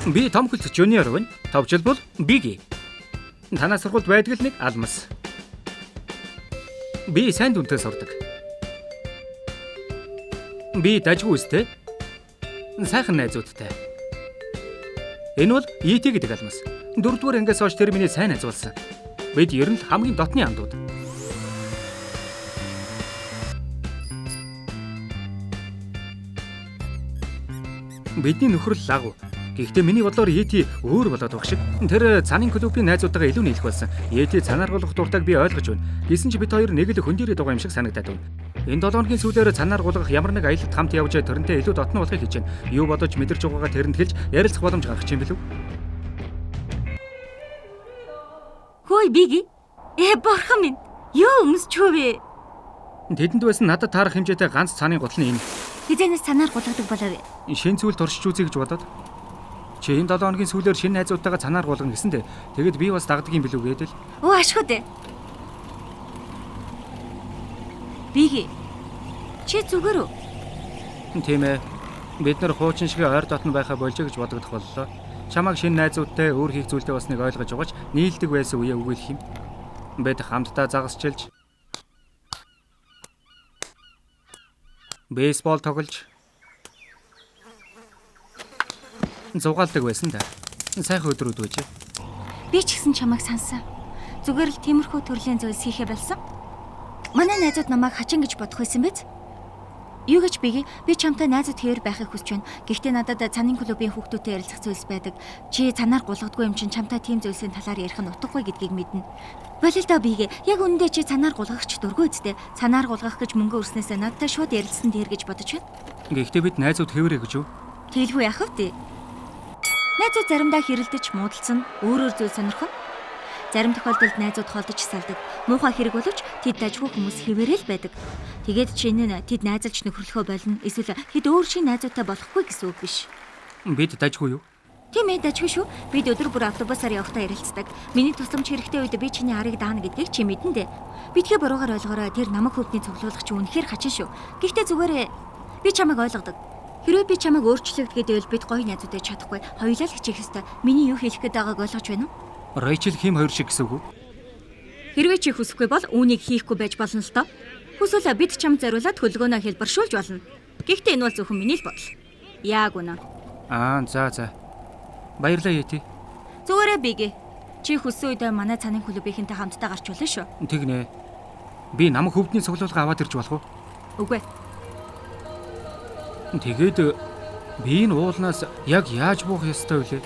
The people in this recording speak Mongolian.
Би Том Холт Жуниор байна. Товчл бол Биги. Танаа сургуульд байдаг л нэг алмас. Би сайн дүнтэй сурдаг. Би дажгүй үстэй. Сайхан найзуудтай. Энэ бол ET гэдэг алмас. 4-р ангиас хойш тэр миний сайн найз болсон. Бид ер нь л хамгийн дотны андууд. Бидний нөхөр л лагу. Гэхдээ миний бодлоор ET өөр болоод байх шиг. Тэр цанын клубын найзуудтайгаа илүү нийлэх болсон. ET цанаар гулгах дуртайг би ойлгож байна. Гэсэн ч бид хоёр нэг л хөндөрөд байгаа юм шиг санагдаад байна. Энэ 7 хоногийн сүүлээр цанаар гулгах ямар нэг аялалд хамт явж тэрнтэй илүү дотно болохыг хичээнэ. Юу бодож мэдэрч байгаагаа тэрэнд хэлж ярилцах боломж гаргах юм билүү? Хөөе Биги. Бурхан минь. Юу өмсчөө вэ? Тэдэнд байсан надад таарах хэмжээтэй ганц цааны гутал нь энэ. Хизэнээс цанаар гулгадаг болов. Шинэ зүйл туршиж үзье гэж бодоод. Чи энэ 7 хоногийн сүүлээр шинэ найзуудтайгаа цанаар гулгана гэсэндэ тэгэд би бас дагдаг юм билүү гэдэл. Оо ашгүй дээ. Биги. Чи зүгээр үү? Тийм ээ. Бид нар хуучин шиг ойр дотно байхаа болжээ гэж бодогдох боллоо. Чамайг шинэ найзуудтай өөр хийх зүйлтэй басныг ойлгож байгаач нийлдэг байсан үеэ үгүүлэх юм. Бид хамтдаа загасчилж бейсбол тоглож зугаалдаг байсан да. Сайхан өдрүүд байж. Би ч гэсэн чамайг сансан. Зүгээр л тиймэрхүү төрлийн зүйлс хийхэ болсон. Манай найзууд намайг хачин гэж бодох байсан биз? Юу гэж Биги? Би чамтай найзууд хэвээр байхыг хүсэж байна. Гэхдээ надад цанын клубын хүүхдүүдтэй ярилцах зүйлс байдаг. Чи цанаар гулгадаггүй юм чинь чамтай тийм зүйлсийн талаар ярих нь утгагүй гэдгийг мэднэ. Болилдоо Биги. Яг үнэндээ чи цанаар гулгахч дургүй үсттэй. Цанаар гулгах гэж мөнгө өрснөөсөө надтай шууд ярилцсан дээр гэж бодож байна. Гэхдээ бид найзууд хэвээрээ гэж юу? Тэгэлгүй яах вэ? Найзууд заримдаа хэрэлдэж, муудалцсан, өөрөөр зүйл сонирхон. Зарим тохиолдолд найзууд холдож салдаг. Муухай хэрэг боловч тэд дажгүй хүмүүс хэвээрээ л байдаг. Тэгээд чинь тэд найзалж нөхөрлөхөө болно. Эсвэл тэд өөр шин найзуудтай болохгүй гэсэн үг биш. Бид дажгүй юу? Тийм ээ, дажгүй шүү. Бид өдөр бүр автобусаар явахдаа ярилцдаг. Миний тусламж хэрэгтэй үед би чиний арыг даана гэдгийг чи мэдэн дээ. Бидгээ буруугаар ойлгоорой. Тэр намайг хөвгний цуглуулгач үнэхээр хачин шүү. Гэхдээ зүгээрээ би чамайг ойлгодог. Хэрвээ би чамайг өөрчлөгдгээд байвал бид гоё найзууд байж чадахгүй. Хоёулаа л хичээх ёстой. Миний юу хэлэх гээд байгааг ойлгож байна уу? Рэйчел хим хоёр шиг гэсэн үг үү? Хэрвээ чи хүсэхгүй бол үүнийг хийхгүй байж болно л доо. Хүсвэл бид чамд зориулаад хөдөлгөөнөө хэлбэршүүлж болно. Гэхдээ энэ бол зөвхөн миний л бодол. Яг үнэ. За. Баярлалаа Ети. Зүгээрээ Биги. Чи хүссэн үедээ манай цанын клубийнхэнтэй хамтдаа гарч болно шүү. Тэгнэ. Би намайг хөвдний цуглуулга аваад ирж болох уу? Үгүй. Тэгээд би энэ уулнаас яг яаж буух ёстой вэ?